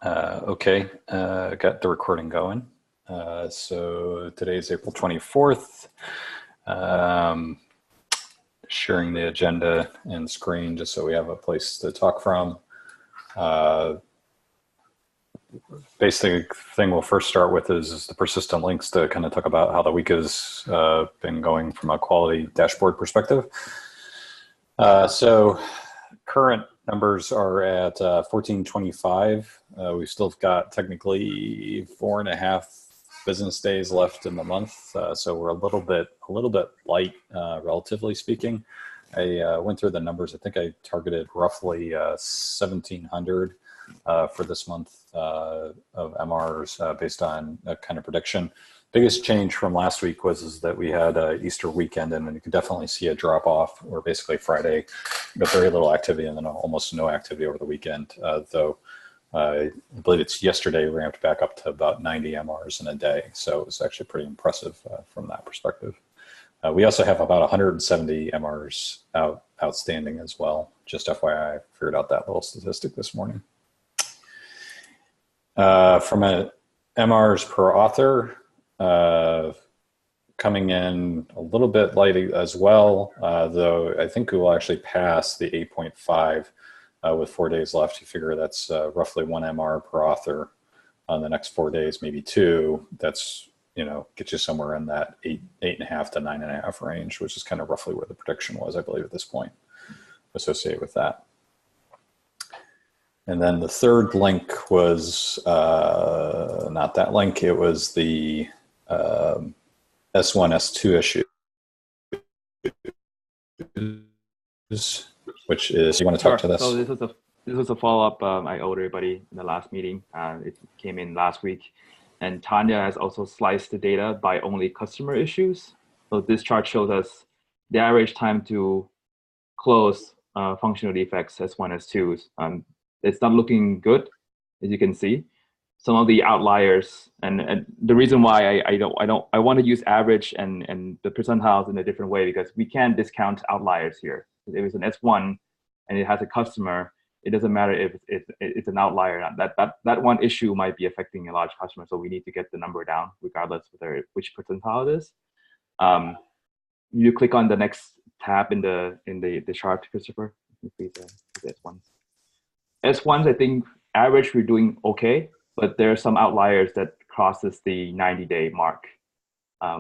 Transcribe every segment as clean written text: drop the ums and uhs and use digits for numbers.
Okay, got the recording going. So today's April 24th. Sharing the agenda and screen just so we have a place to talk from. Basic thing we'll first start with is the persistent links to kind of talk about how the week has been going from a quality dashboard perspective. So current numbers are at 1425. We've still got technically 4.5 business days left in the month, so we're a little bit light, relatively speaking. I went through the numbers. I think I targeted roughly 1,700 for this month of MRs based on a kind of prediction. Biggest change from last week was that we had Easter weekend, and you could definitely see a drop off, or basically Friday, but very little activity, and then almost no activity over the weekend. Though I believe it's yesterday ramped back up to about 90 MRs in a day, so it was actually pretty impressive from that perspective. We also have about 170 MRs outstanding as well. Just FYI, I figured out that little statistic this morning. From a MRs per author, coming in a little bit light as well, though I think we will actually pass the 8.5 with 4 days left. You figure that's roughly 1 MR per author on the next 4 days, maybe 2. That's, get you somewhere in that 8.5 to 9.5 range, which is kind of roughly where the prediction was, I believe, at this point associated with that. And then the third link was not that link. It was the S1, S2 issue, which is, you want to talk to this? So this was a follow-up I owed everybody in the last meeting. It came in last week. And Tanya has also sliced the data by only customer issues. So this chart shows us the average time to close functional defects, S1, S2s. It's not looking good, as you can see. Some of the outliers, and the reason why I want to use average and the percentiles in a different way, because we can't discount outliers here. If it's an S1 and it has a customer, it doesn't matter if it's an outlier or not. That one issue might be affecting a large customer, so we need to get the number down regardless of which percentile it is. You click on the next tab in the chart, Christopher. Please, S1s. S1s, I think average we're doing okay, but there are some outliers that crosses the 90-day mark,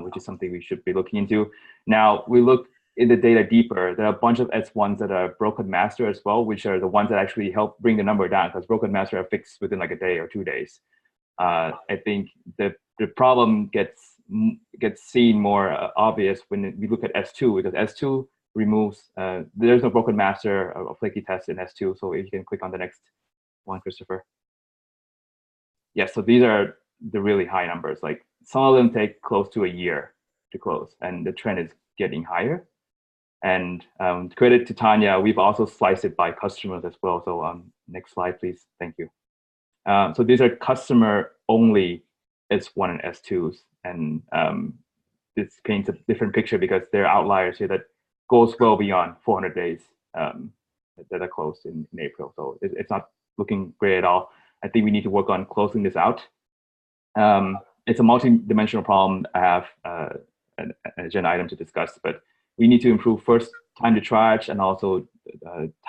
which is something we should be looking into. Now we look in the data deeper. There are a bunch of S1s that are broken master as well, which are the ones that actually help bring the number down, because broken master are fixed within like a day or 2 days. I think the problem gets seen more obvious when we look at S2, because S2 removes, there's no broken master or flaky test in S2. So if you can click on the next one, Christopher. Yes, so these are the really high numbers. Like some of them take close to a year to close, and the trend is getting higher. And credit to Tanya, we've also sliced it by customers as well. So next slide, please. Thank you. So these are customer only S1 and S2s. And this paints a different picture because there are outliers here that goes well beyond 400 days that are closed in April. So it's not looking great at all. I think we need to work on closing this out. It's a multi-dimensional problem. I have an agenda item to discuss, but we need to improve first time to charge and also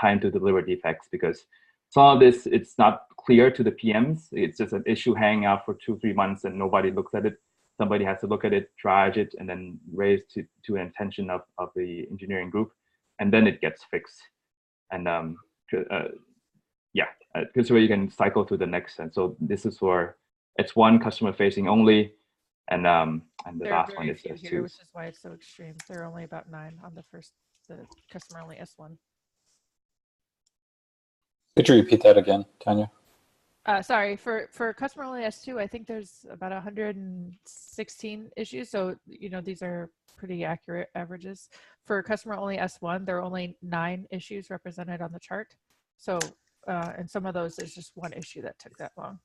time to deliver defects, because some of this, it's not clear to the PMs. It's just an issue hanging out for 2-3 months and nobody looks at it. Somebody has to look at it, triage it, and then raise to an attention of the engineering group, and then it gets fixed. And because you can cycle to the next. And so this is for it's one customer facing only, and the last one is S2. Here, which is why it's so extreme. There are only about 9 on the customer only S1. Could you repeat that again, Tanya? Sorry, for customer only S2, I think there's about 116 issues. So, these are pretty accurate averages. For customer only S1, there are only 9 issues represented on the chart. So, and some of those, there's just one issue that took that long.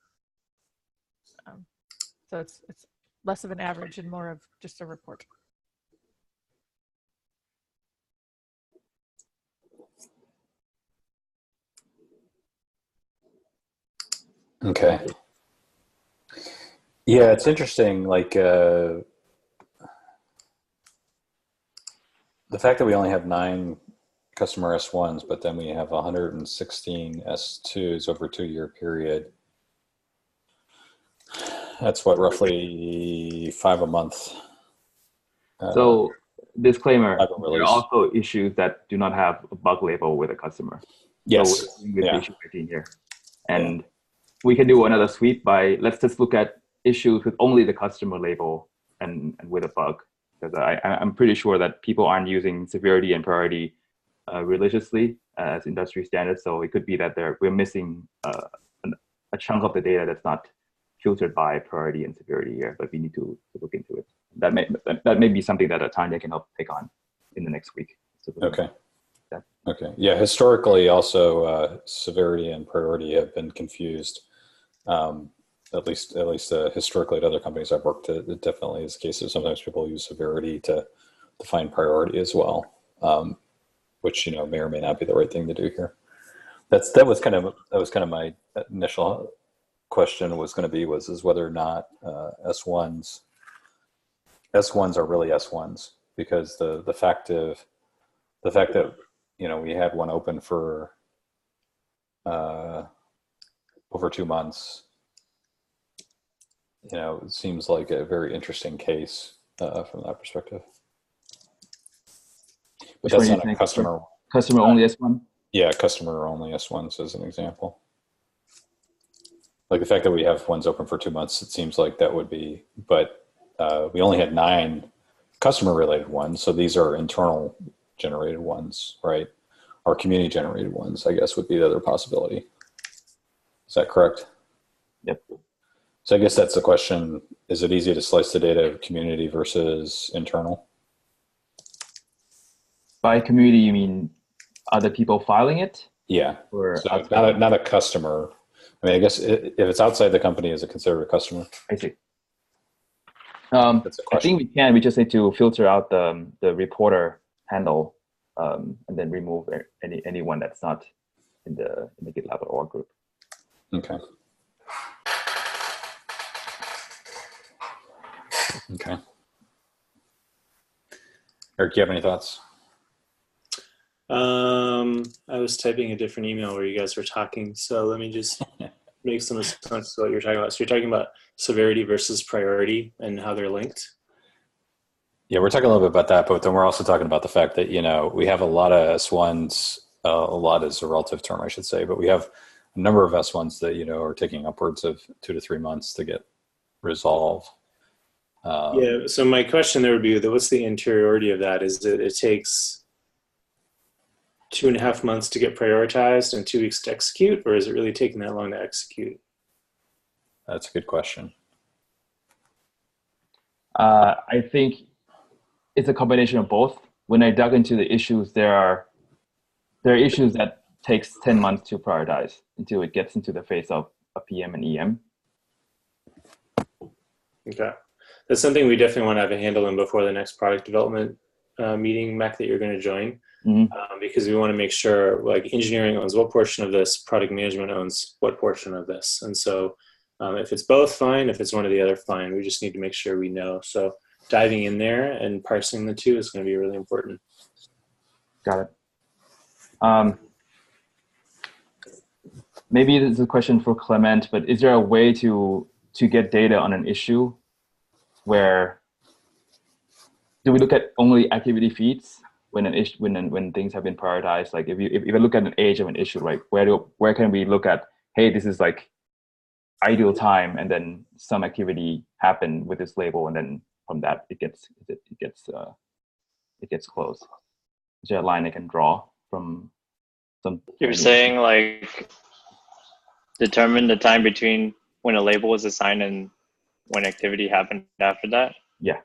So it's less of an average and more of just a report. Okay. Yeah, it's interesting. Like the fact that we only have 9 customer S1s, but then we have 116 S2s over a 2-year period. That's what, roughly 5 a month. So disclaimer, Five a there are release. also issues that do not have a bug label with a customer. Yes. So we're with Yeah. issue 15 here. And we can do another sweep by, let's just look at issues with only the customer label and with a bug. Because I'm pretty sure that people aren't using severity and priority religiously as industry standards. So it could be that we're missing a chunk of the data that's not filtered by priority and severity here, but we need to look into it. That may be something that Tanya can help take on in the next week. So Okay. Okay. Yeah. Historically, also severity and priority have been confused. At least historically at other companies I've worked at, it definitely is the case that sometimes people use severity to define priority as well, which may or may not be the right thing to do here. That was kind of my initial question was going to be is whether or not S1s are really S1s, because the fact that we had one open for over 2 months, it seems like a very interesting case from that perspective. But that's not a customer only S1. Yeah, customer only S1s as an example. Like the fact that we have ones open for 2 months, it seems like that would be, but we only had 9 customer related ones. So these are internal generated ones, right? Or community generated ones, I guess, would be the other possibility. Is that correct? Yep. So I guess that's the question. Is it easy to slice the data community versus internal? By community, you mean other people filing it? Yeah. Or so not a customer. I mean, I guess if it's outside the company, is it considered a customer? I see. That's a question. I think we can. We just need to filter out the reporter handle and then remove anyone that's not in the GitLab org group. Okay. Okay. Eric, do you have any thoughts? I was typing a different email where you guys were talking, so let me just make some response to what you're talking about. So you're talking about severity versus priority and how they're linked? Yeah, we're talking a little bit about that, but then we're also talking about the fact that, we have a lot of S1s, a lot is a relative term, I should say, but we have a number of S1s that, are taking upwards of 2 to 3 months to get resolved. Yeah, so my question there would be, what's the interiority of that? Is it takes 2.5 months to get prioritized and 2 weeks to execute, or is it really taking that long to execute? That's a good question. I think it's a combination of both. When I dug into the issues, there are issues that takes 10 months to prioritize until it gets into the phase of a PM and EM. Okay. That's something we definitely want to have a handle on before the next product development meeting, Mac, that you're going to join. Mm-hmm. Because we want to make sure, like, engineering owns what portion of this, product management owns what portion of this. And so if it's both, fine. If it's one or the other, fine. We just need to make sure we know. So diving in there and parsing the two is going to be really important. Got it. Maybe this is a question for Clement, but is there a way to get data on an issue where do we look at only activity feeds when things have been prioritized? Like if you look at an age of an issue, like where can we look at, hey, this is like ideal time, and then some activity happened with this label, and then from that it gets closed. Is there a line I can draw from some? You're saying like determine the time between when a label was assigned and when activity happened after that? Yeah.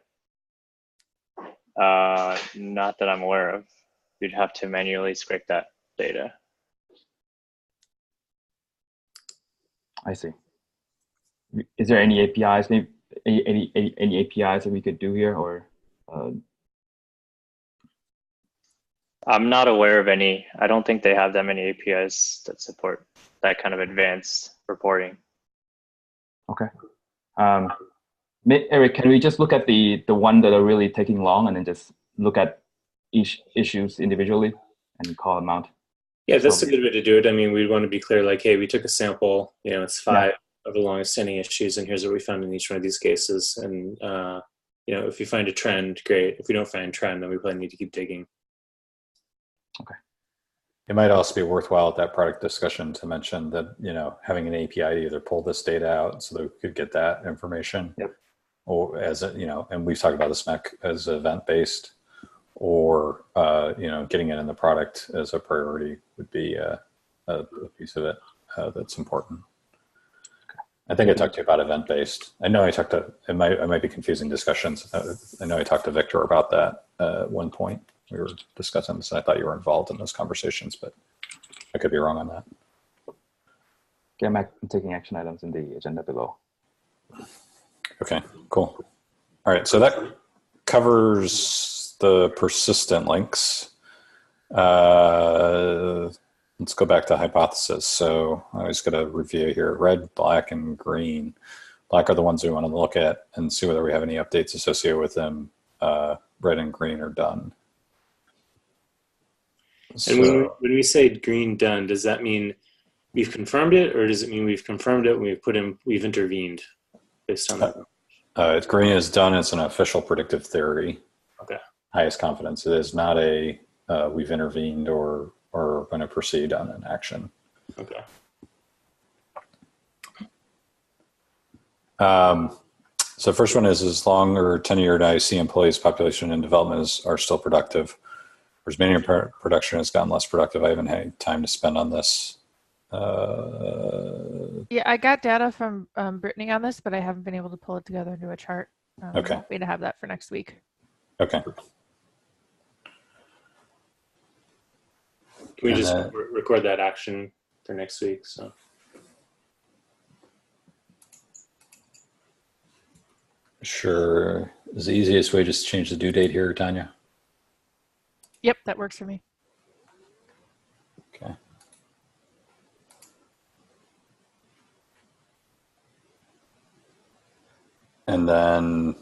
Not that I'm aware of. You'd have to manually scrape that data. I see. Is there any APIs, maybe any APIs that we could do here, or? I'm not aware of any. I don't think they have that many APIs that support that kind of advanced reporting. Okay. Eric, can we just look at the one that are really taking long and then just look at each issues individually and call them out? Yeah, that's So- a good way to do it. I mean, we'd want to be clear, like, hey, we took a sample, it's 5 Yeah. of the longest standing issues, and here's what we found in each one of these cases. And, if you find a trend, great. If we don't find a trend, then we probably need to keep digging. It might also be worthwhile at that product discussion to mention that, having an API to either pull this data out so that we could get that information. Yep. Or and we've talked about the spec as event-based, or, getting it in the product as a priority would be a piece of it that's important. I think I talked to you about event-based. I know I might be confusing discussions. I know I talked to Victor about that at one point. We were discussing this, and I thought you were involved in those conversations, but I could be wrong on that. Okay, I'm taking action items in the agenda below. Okay, cool. All right, so that covers the persistent links. Let's go back to hypothesis. So I was going to review here: red, black, and green. Black are the ones we want to look at and see whether we have any updates associated with them. Red and green are done. And when we say green done, does that mean we've confirmed it, or does it mean we've confirmed it and we've intervened based on that? Green is done. It's an official predictive theory. Okay. Highest confidence. It is not we've intervened or going to proceed on an action. Okay. So first one is, as long or tenured IC employees population and development are still productive. Whereas many production has gotten less productive. I haven't had time to spend on this. Yeah, I got data from Brittany on this, but I haven't been able to pull it together into a chart. Okay. I'm happy to have that for next week. Okay. Can we just record that action for next week? So. Sure. Is the easiest way just change the due date here, Tanya? Yep, that works for me. Okay. And then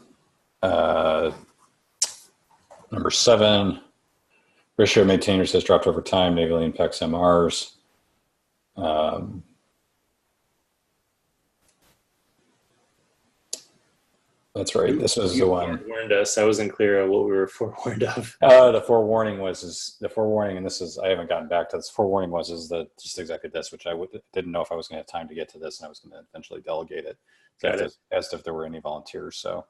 number 7, ratio of maintainers has dropped over time, negatively impacts MRs. That's right. This was the one. Warned us. I wasn't clear on what we were forewarned of. The forewarning and this is, I haven't gotten back to this. Forewarning was that just exactly this, which I didn't know if I was going to have time to get to this, and I was going to eventually delegate it. Asked if there were any volunteers. So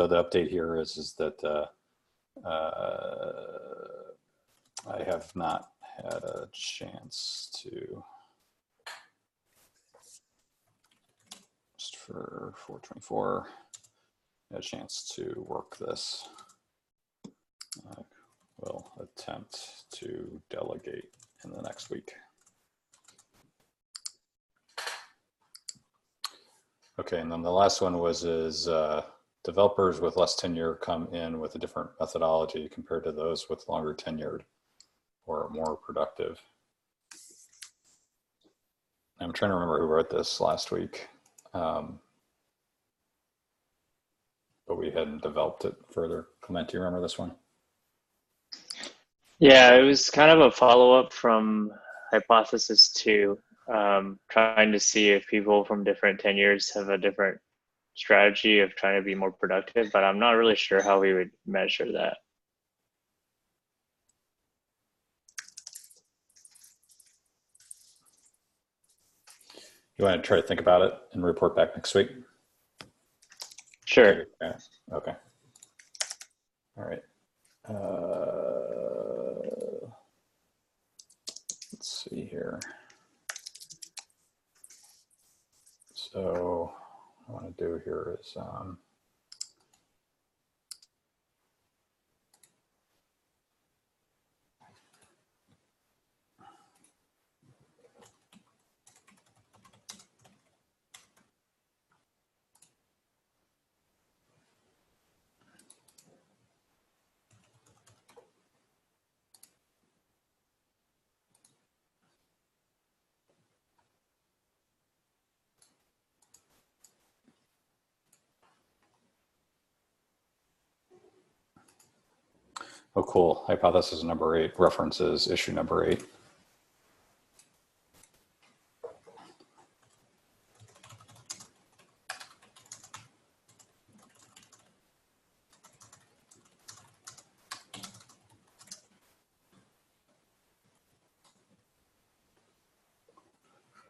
the update here is that I have not had a chance to, just for 424. A chance to work this. I will attempt to delegate in the next week. Okay, and then the last one is developers with less tenure come in with a different methodology compared to those with longer tenured or more productive. I'm trying to remember who wrote this last week. But we hadn't developed it further. Clement, do you remember this one? Yeah, it was kind of a follow-up from hypothesis 2, trying to see if people from different tenures have a different strategy of trying to be more productive, but I'm not really sure how we would measure that. You want to try to think about it and report back next week? Sure. Okay. All right. Let's see here. So what I want to do here is Oh, cool. Hypothesis number 8 references issue number 8.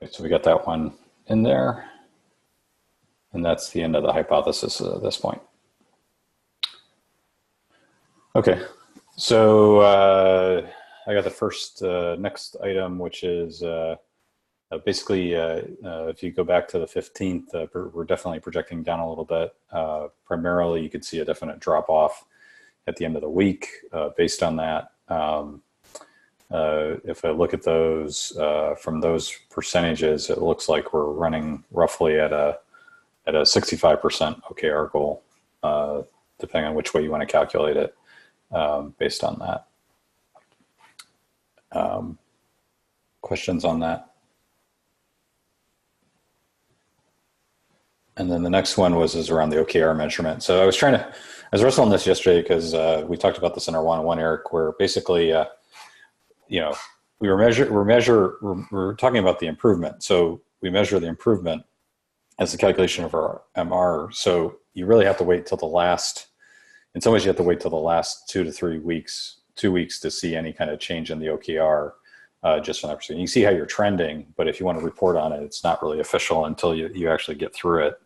Okay, so we got that one in there. And that's the end of the hypothesis at this point. Okay, so I got the first next item, which is basically if you go back to the 15th, we're definitely projecting down a little bit. Primarily, you could see a definite drop off at the end of the week based on that. If I look at those from those percentages, it looks like we're running roughly at a 65% OKR goal, depending on which way you want to calculate it, based on that. Questions on that? And then the next one is around the OKR measurement. So I was wrestling this yesterday because we talked about this in our one-on-one, Eric, where basically, we're talking about the improvement. So we measure the improvement as the calculation of our MR. So you really have to wait till in some ways you have to wait till the last 2 to 3 weeks, 2 weeks to see any kind of change in the OKR, just from that perspective. You can see how you're trending, but if you want to report on it, it's not really official until you actually get through it.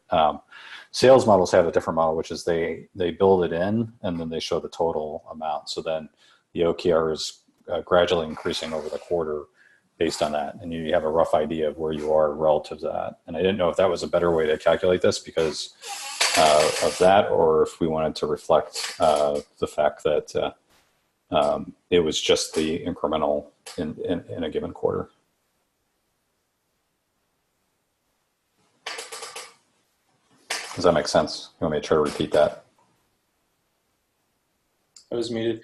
Sales models have a different model, which is they build it in and then they show the total amount. So then the OKR is gradually increasing over the quarter based on that, and you have a rough idea of where you are relative to that. And I didn't know if that was a better way to calculate this because of that, or if we wanted to reflect the fact that it was just the incremental in a given quarter. Does that make sense? You want me to try to repeat that? I was muted.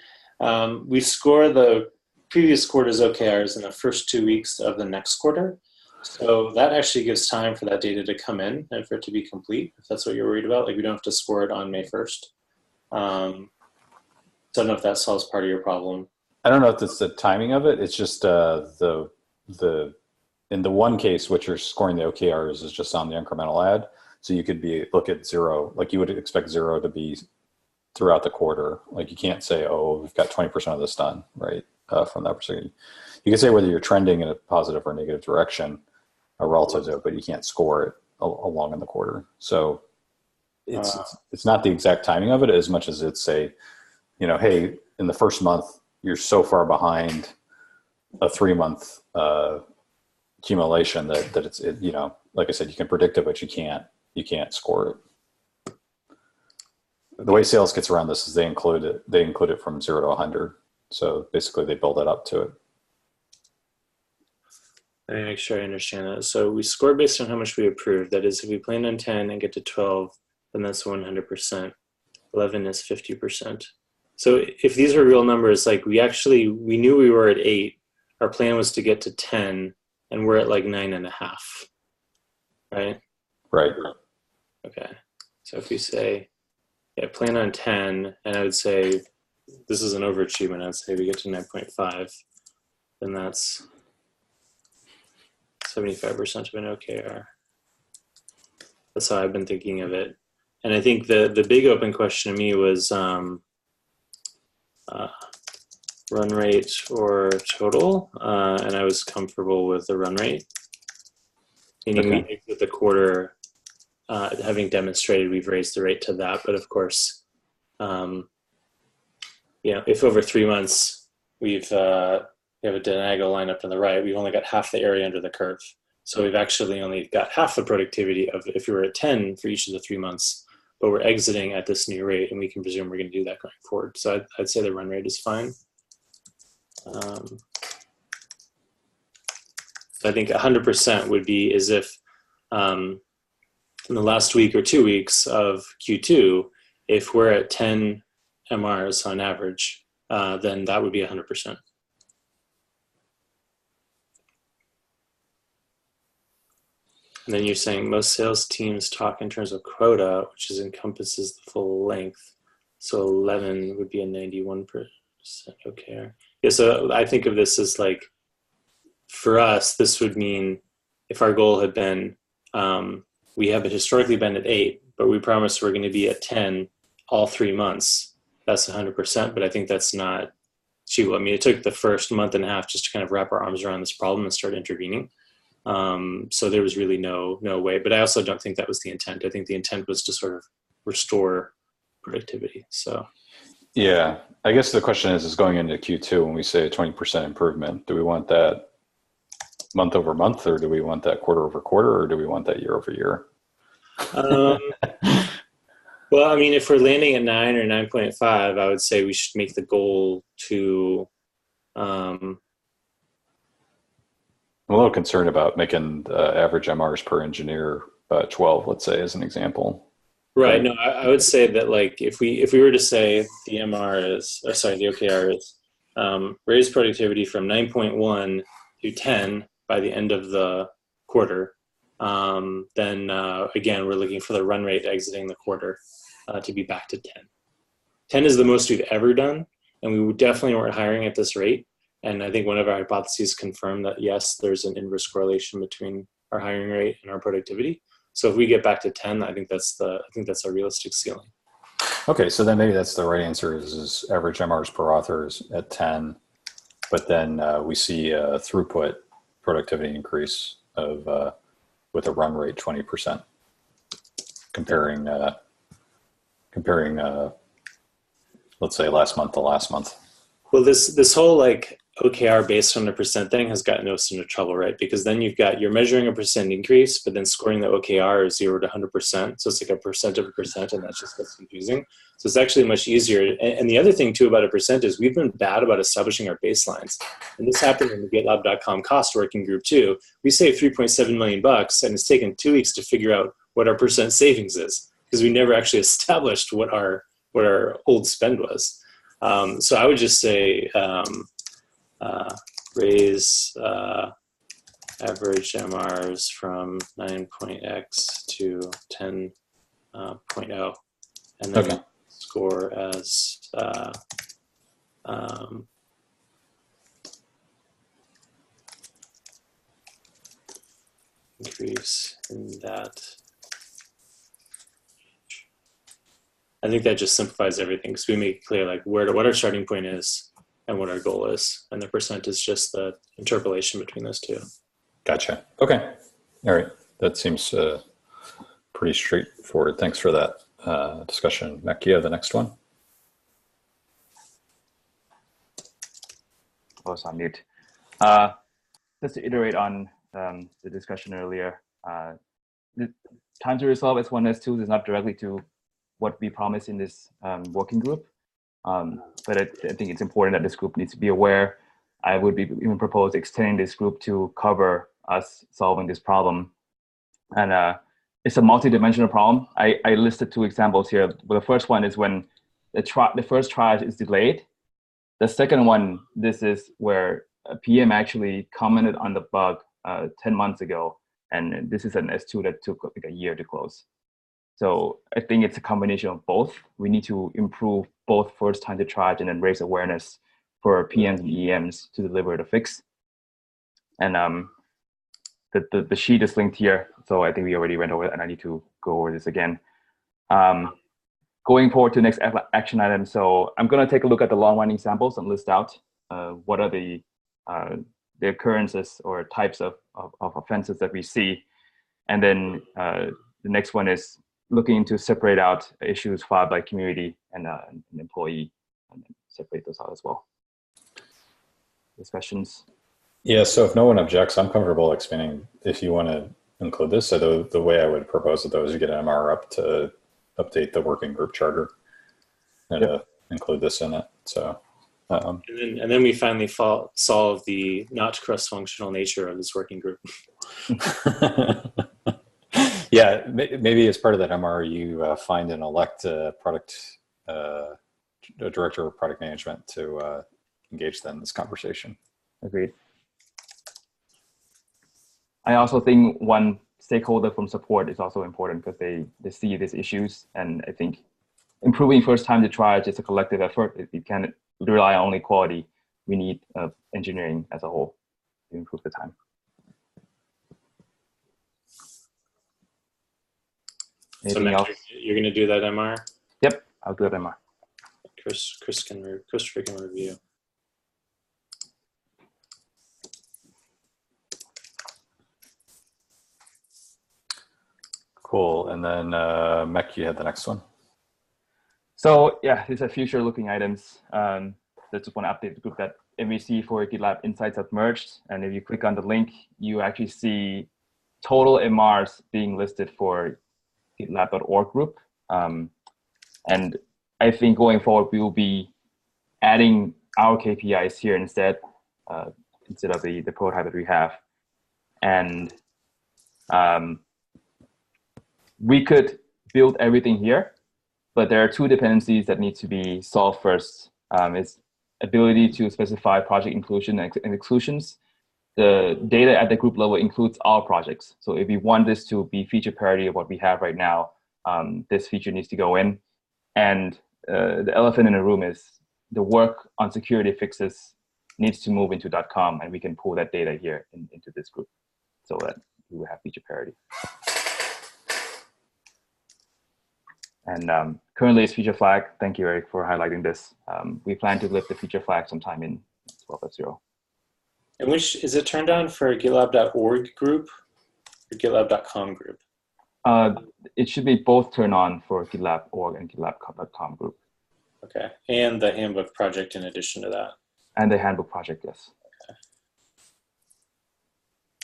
We score the previous quarter's OKRs in the first 2 weeks of the next quarter. So that actually gives time for that data to come in and for it to be complete, if that's what you're worried about. Like, we don't have to score it on May 1st. So I don't know if that solves part of your problem. I don't know if it's the timing of it. It's just in the one case, what you're scoring the OKRs is just on the incremental ad. So you could look at 0, like you would expect 0 to be throughout the quarter. Like, you can't say, oh, we've got 20% of this done, right? From that perspective, you can say whether you're trending in a positive or negative direction relative to it, but you can't score it along in the quarter. So it's not the exact timing of it as much as it's hey, in the first month, you're so far behind a 3-month accumulation that it's, like I said, you can predict it, but you can't score it. The way sales gets around this is they include it from 0 to 100. So basically they build it up to it. Let me make sure I understand that. So we score based on how much we approved. That is, if we plan on 10 and get to 12, then that's 100%. 11 is 50%. So if these are real numbers, like we knew we were at 8, our plan was to get to 10, and we're at like 9.5, right? Right. Okay. So if we say, plan on 10, and I would say, this is an overachievement, I'd say we get to 9.5, then that's 75% of an OKR. That's how I've been thinking of it. And I think the big open question to me was run rate or total, and I was comfortable with the run rate. Meaning we exit the quarter having demonstrated we've raised the rate to that, but of course, if over 3 months we have a diagonal line up to the right, we've only got half the area under the curve. So we've actually only got half the productivity of if we were at 10 for each of the 3 months, but we're exiting at this new rate, and we can presume we're going to do that going forward. So I'd say the run rate is fine. So I think 100% would be as if in the last week or 2 weeks of Q2, if we're at 10 MRs on average, then that would be 100%. And then you're saying most sales teams talk in terms of quota, which encompasses the full length. So 11 would be a 91%. OKR. Yeah, so I think of this as like, for us, this would mean if our goal had been, we have historically been at 8, but we promised we're going to be at 10 all 3 months. That's 100%, but I think that's not achievable. I mean, it took the first month and a half just to kind of wrap our arms around this problem and start intervening. So there was really no way, but I also don't think that was the intent. I think the intent was to sort of restore productivity. So yeah, I guess the question is going into Q2 when we say a 20% improvement, do we want that month over month, or do we want that quarter over quarter, or do we want that year over year? Well, I mean, if we're landing at 9 or 9.5, I would say we should make the goal to. I'm a little concerned about making the average MRs per engineer 12, let's say, as an example. Right. No, I would say that, like, if we were to say the OKR is raise productivity from 9.1 to 10 by the end of the quarter, then again, we're looking for the run rate exiting the quarter to be back to 10. 10 is the most we've ever done, and we definitely weren't hiring at this rate. And I think one of our hypotheses confirmed that, yes, there's an inverse correlation between our hiring rate and our productivity. So if we get back to 10, I think that's a realistic ceiling. Okay, so then maybe that's the right answer is average MRs per author is at 10, but then we see a throughput productivity increase of with a run rate 20%, comparing let's say last month to last month. Well, this whole like OKR based on the percent thing has gotten us into trouble, right? Because then you're measuring a percent increase, but then scoring the OKR is 0 to 100%. So it's like a percent of a percent, and that just gets confusing. So it's actually much easier. And the other thing too about a percent is we've been bad about establishing our baselines. And this happened in the GitLab.com cost working group too. We saved $3.7 million, and it's taken 2 weeks to figure out what our percent savings is, because we never actually established what our old spend was. So I would just say, raise average MRs from 9.x to 10.0, and then score as increase in that. I think that just simplifies everything, because we make clear like what our starting point is and what our goal is, and the percent is just the interpolation between those two. Gotcha. Okay. All right. That seems pretty straightforward. Thanks for that discussion. Mac, you have the next one. I was on mute. Just to iterate on the discussion earlier, the time to resolve S1, S2 is not directly to what we promised in this working group. But I think it's important that this group needs to be aware. I would even propose extending this group to cover us solving this problem. And it's a multi-dimensional problem. I listed 2 examples here. But the first one is when the first triage is delayed. The second one, this is where a PM actually commented on the bug 10 months ago. And this is an S2 that took like a year to close. So I think it's a combination of both. We need to improve both first time to triage and then raise awareness for PMs and EMs to deliver the fix. And the sheet is linked here. So I think we already went over it, and I need to go over this again. Going forward to the next action item. So I'm going to take a look at the long-running samples and list out what are the occurrences or types of offenses that we see. And then the next one is looking to separate out issues filed by community and an employee, and separate those out as well. Discussions? Yeah, so if no one objects, I'm comfortable expanding if you want to include this. So the way I would propose it, though, is you get an MR up to update the working group charter and include this in it. So, and then we finally solve the not cross-functional nature of this working group. Yeah, maybe as part of that MR, you find and elect a director of product management to engage them in this conversation. Agreed. I also think one stakeholder from support is also important, because they see these issues, and I think improving first time to triage is a collective effort. rely on only quality. We need engineering as a whole to improve the time. Anything else? You're going to do that MR? Yep, I'll do that MR. Christopher can review. Cool. And then Mech, you had the next one. So yeah, these are future-looking items. Just want to update the group that MVC for GitLab Insights have merged. And if you click on the link, you actually see total MRs being listed for GitLab.org group. And I think going forward, we will be adding our KPIs here instead of the prototype that we have. And we could build everything here, but there are two dependencies that need to be solved first. It's ability to specify project inclusion and exclusions. The data at the group level includes all projects. So if we want this to be feature parity of what we have right now, this feature needs to go in. And the elephant in the room is the work on security fixes needs to move into .com, and we can pull that data here into this group so that we will have feature parity. And currently it's feature flag. Thank you, Eric, for highlighting this. We plan to lift the feature flag sometime in 12.0. And which is it turned on for GitLab.org group or GitLab.com group? It should be both turned on for GitLab.org and GitLab.com group. Okay, and the handbook project in addition to that. And the handbook project, yes. Okay.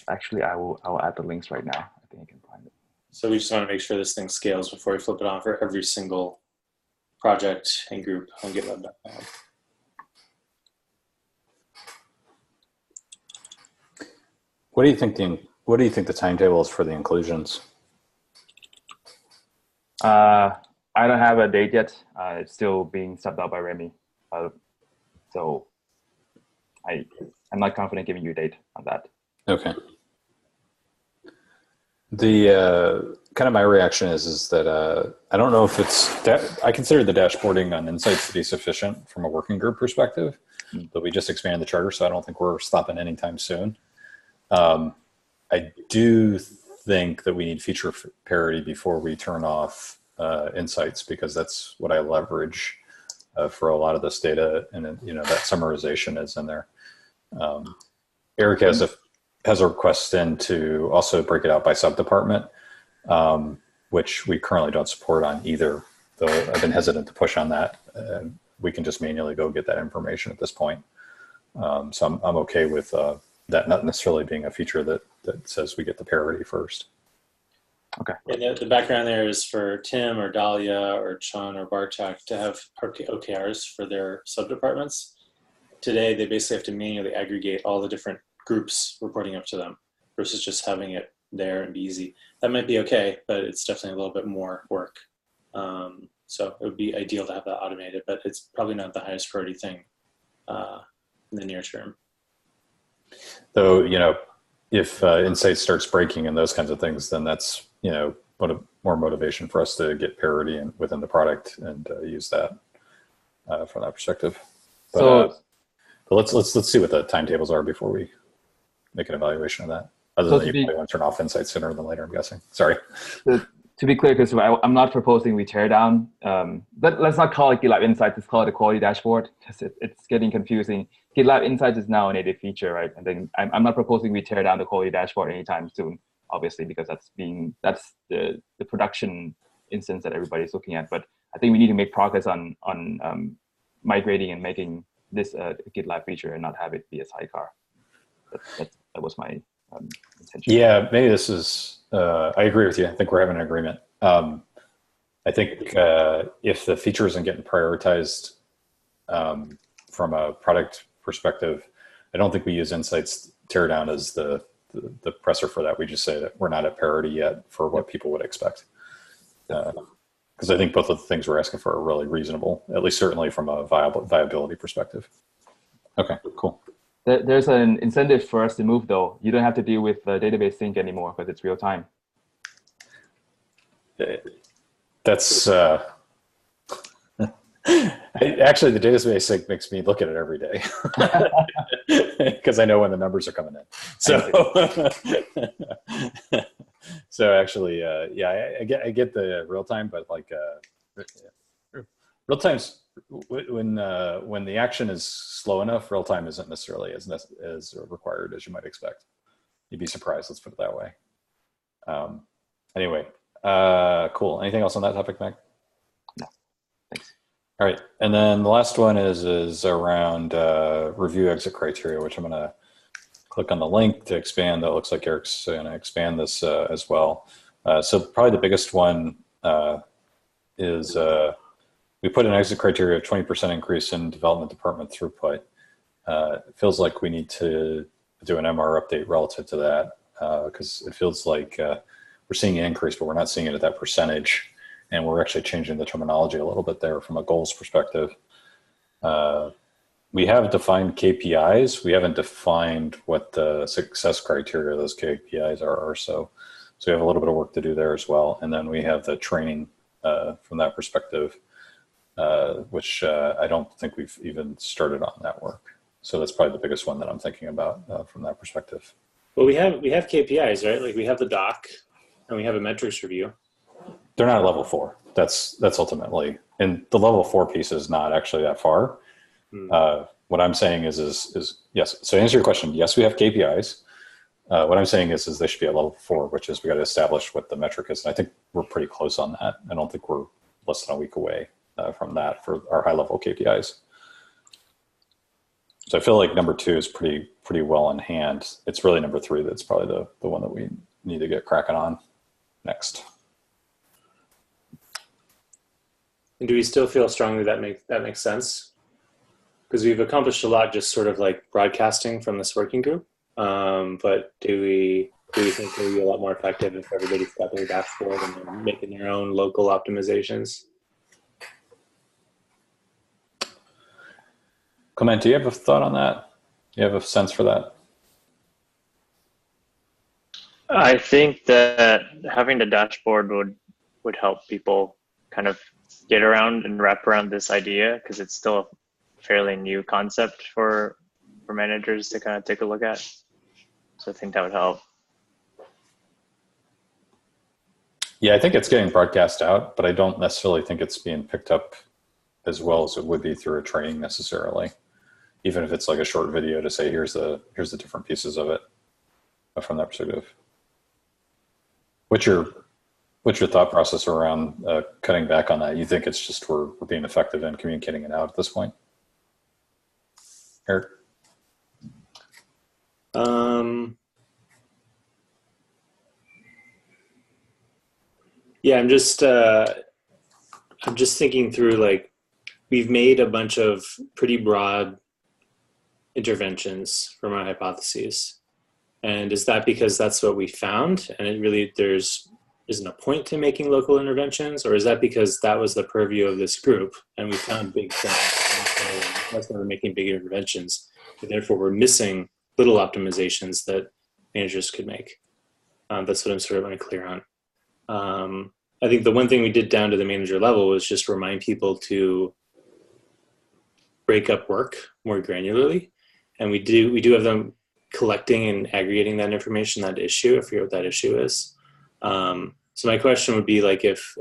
Actually, I'll add the links right now. I think I can find it. So we just want to make sure this thing scales before we flip it on for every single project and group on GitLab.com. What do you think the timetable is for the inclusions? I don't have a date yet. It's still being subbed out by Remy. So I'm not confident giving you a date on that. Okay. The kind of my reaction is that I don't know if it's I consider the dashboarding on Insights to be sufficient from a working group perspective, but we just expanded the charter, so I don't think we're stopping anytime soon. I do think that we need feature parity before we turn off Insights, because that's what I leverage for a lot of this data, and that summarization is in there. Eric has a request in to also break it out by sub-department, which we currently don't support on either, though I've been hesitant to push on that. We can just manually go get that information at this point. So I'm okay with that not necessarily being a feature that says we get the parity first. Okay. And the background there is for Tim or Dahlia or Chun or Bartek to have OKRs for their sub-departments. Today, they basically have to manually aggregate all the different groups reporting up to them versus just having it there and be easy. That might be okay, but it's definitely a little bit more work. So it would be ideal to have that automated, but it's probably not the highest priority thing in the near term. Though, if Insights starts breaking and those kinds of things, then that's, more motivation for us to get parity within the product and use that from that perspective. But let's see what the timetables are before we make an evaluation of that. Other than you probably want to turn off Insights sooner than later, I'm guessing. Sorry. To be clear, because I'm not proposing we tear down. Let's not call it GitLab Insights. Let's call it a quality dashboard, because it's getting confusing. GitLab Insights is now a native feature, right? And then I'm not proposing we tear down the quality dashboard anytime soon, obviously, because that's the production instance that everybody's looking at. But I think we need to make progress on migrating and making this a GitLab feature and not have it be a sidecar. That was my intention. Yeah, maybe this is, I agree with you. I think we're having an agreement. I think if the feature isn't getting prioritized from a product perspective, I don't think we use Insights teardown as the presser for that. We just say that we're not at parity yet for what people would expect. Because I think both of the things we're asking for are really reasonable, at least certainly from a viability perspective. Okay, cool. There's an incentive for us to move, though. You don't have to deal with database sync anymore because it's real time. That's Actually, the database sync makes me look at it every day because I know when the numbers are coming in. So, so actually, yeah, I get the real time, but like real time's when the action is slow enough, real time isn't necessarily as required as you might expect. You'd be surprised. Let's put it that way. Anyway, cool. Anything else on that topic, Mac? No, thanks. All right, and then the last one is around review exit criteria, which I'm going to click on the link to expand. That looks like Eric's going to expand this as well. So probably the biggest one is we put an exit criteria of 20% increase in development department throughput. It feels like we need to do an MR update relative to that because it feels like we're seeing an increase, but we're not seeing it at that percentage. And we're actually changing the terminology a little bit there from a goals perspective. We have defined KPIs. We haven't defined what the success criteria of those KPIs are. So we have a little bit of work to do there as well. And then we have the training from that perspective, which I don't think we've even started on that work. So that's probably the biggest one that I'm thinking about from that perspective. Well, we have KPIs, right? Like we have the doc and we have a metrics review. They're not at level 4. That's ultimately, and the level 4 piece is not actually that far. What I'm saying is yes. So to answer your question, yes, we have KPIs. What I'm saying is they should be at level 4, which is we got to establish what the metric is. And I think we're pretty close on that. I don't think we're less than a week away from that for our high level KPIs. So I feel like number 2 is pretty well in hand. It's really number 3 that's probably the one that we need to get cracking on next. And do we still feel strongly that makes sense? Because we've accomplished a lot just sort of like broadcasting from this working group. But do we think it'll be a lot more effective if everybody's got their dashboard and they're making their own local optimizations? Clement, do you have a thought on that? Do you have a sense for that? I think that having the dashboard would help people kind of get around and wrap around this idea because it's still a fairly new concept for managers to kind of take a look at. So I think that would help. Yeah, I think it's getting broadcast out, but I don't necessarily think it's being picked up as well as it would be through a training necessarily. Even if it's like a short video to say, here's the different pieces of it from that perspective. What's your thought process around cutting back on that? You think it's just we're being effective in communicating it out at this point? Eric? Yeah, I'm just thinking through, like, we've made a bunch of pretty broad interventions from our hypotheses. And is that because that's what we found and it really isn't a point to making local interventions, or is that because that was the purview of this group and we found big things? That's why we're making big interventions. And therefore, we're missing little optimizations that managers could make. That's what I'm sort of unclear on. I think the one thing we did down to the manager level was just remind people to break up work more granularly. And we do have them collecting and aggregating that information, that issue. I forget what that issue is. So my question would be, like, if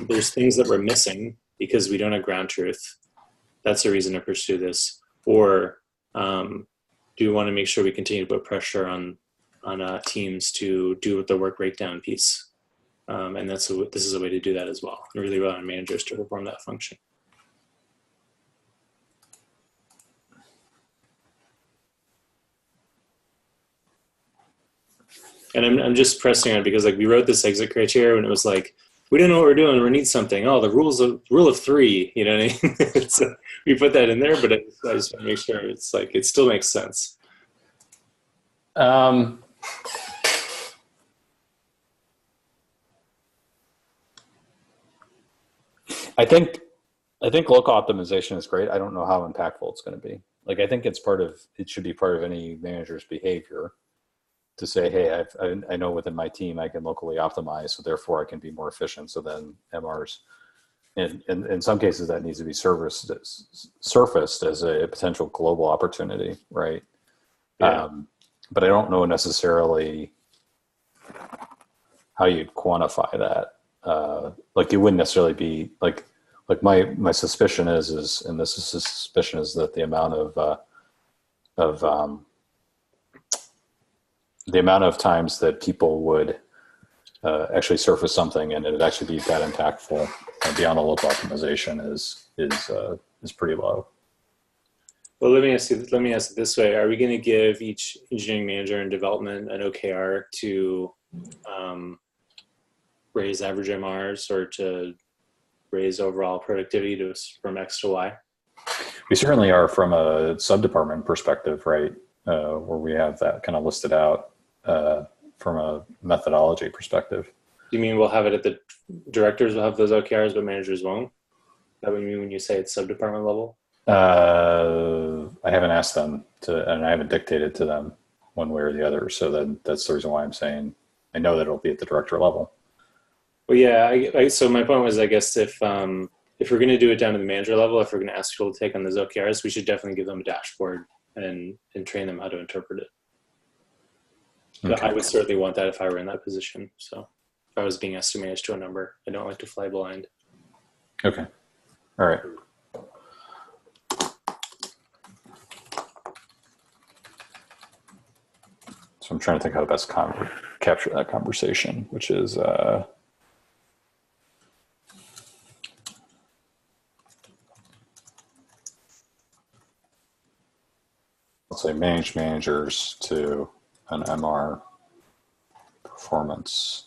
there's things that we're missing because we don't have ground truth, that's a reason to pursue this. Or do we want to make sure we continue to put pressure on teams to do the work breakdown piece? And this is a way to do that as well. And really rely on managers to perform that function. And I'm just pressing on it because, like, we wrote this exit criteria and it was like, we don't know what we're doing. We need something. Oh, the rule of 3. You know what I mean? So we put that in there, but I just want to make sure it's like it still makes sense. I think local optimization is great. I don't know how impactful it's going to be. Like, I think it should be part of any manager's behavior to say, hey, I know within my team I can locally optimize, so therefore I can be more efficient. So then MRs in some cases that needs to be surfaced as a potential global opportunity, right? Yeah. But I don't know necessarily how you'd quantify that. Like it wouldn't necessarily be like my suspicion is, and this is a suspicion, is that the amount of times that people would actually surface something and it would actually be that impactful beyond the local optimization is pretty low. Well, let me ask it this way: are we going to give each engineering manager in development an OKR to raise average MRs or to raise overall productivity from X to Y? We certainly are from a sub-department perspective, right? Where we have that kind of listed out from a methodology perspective. You mean we'll have it at the directors will have those OKRs, but managers won't? Is that what you mean when you say it's sub-department level? I haven't asked them to, and I haven't dictated to them one way or the other. So that's the reason why I'm saying I know that it'll be at the director level. Well, yeah. So my point was, I guess if we're going to do it down to the manager level, if we're going to ask people to take on those OKRs, we should definitely give them a dashboard and train them how to interpret it. Okay. I would certainly want that if I were in that position. So if I was being asked to manage to a number, I don't like to fly blind. Okay. All right. So I'm trying to think how to best capture that conversation, which is let's say manage managers to an MR performance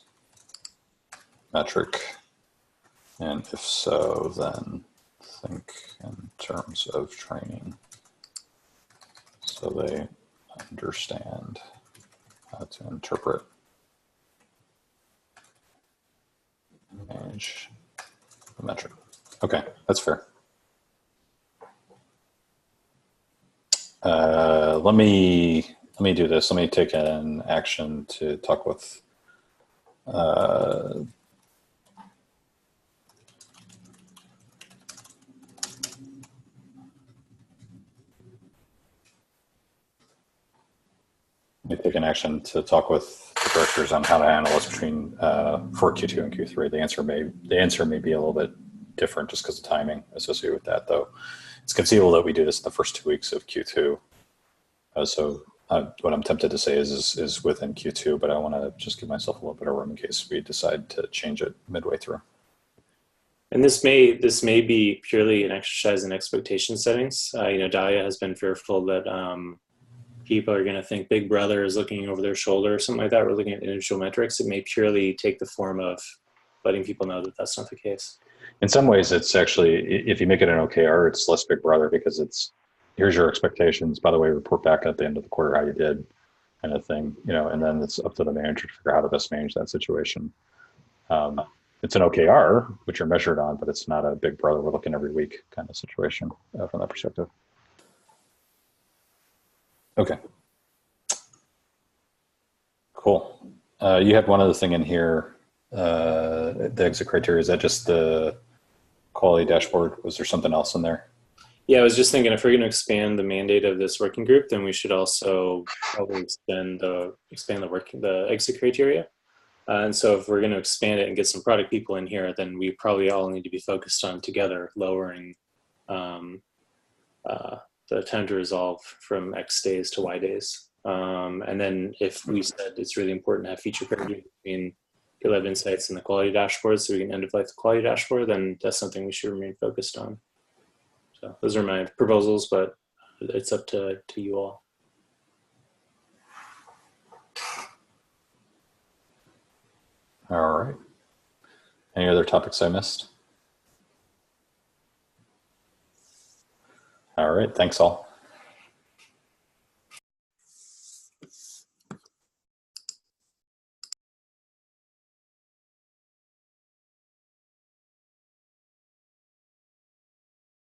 metric, and if so, then think in terms of training so they understand how to interpret, manage the metric. Okay, that's fair. Let me do this. Let me take an action to talk with the directors on how to handle this between for Q2 and Q3. The answer may be a little bit different just because of timing associated with that, though. It's conceivable that we do this in the first 2 weeks of Q2. So what I'm tempted to say is within Q2, but I want to just give myself a little bit of room in case we decide to change it midway through. And this may be purely an exercise in expectation settings. Dahlia has been fearful that people are going to think Big Brother is looking over their shoulder or something like that. We're looking at individual metrics. It may purely take the form of letting people know that that's not the case. In some ways, it's actually, if you make it an OKR, it's less Big Brother because it's, here's your expectations. By the way, report back at the end of the quarter how you did, kind of thing. And then it's up to the manager to figure out how to best manage that situation. It's an OKR, which you're measured on, but it's not a Big Brother, we're looking every week kind of situation from that perspective. Okay. Cool. You had one other thing in here, the exit criteria. Is that just the quality dashboard? Was there something else in there? Yeah, I was just thinking if we're going to expand the mandate of this working group, then we should also probably expand the exit criteria. And so if we're going to expand it and get some product people in here, then we probably all need to be focused on together lowering the time to resolve from X days to Y days. And then if we said it's really important to have feature parity between GitLab Insights and the quality dashboard so we can end of life the quality dashboard, then that's something we should remain focused on. So those are my proposals, but it's up to you all. All right. Any other topics I missed? All right. Thanks all.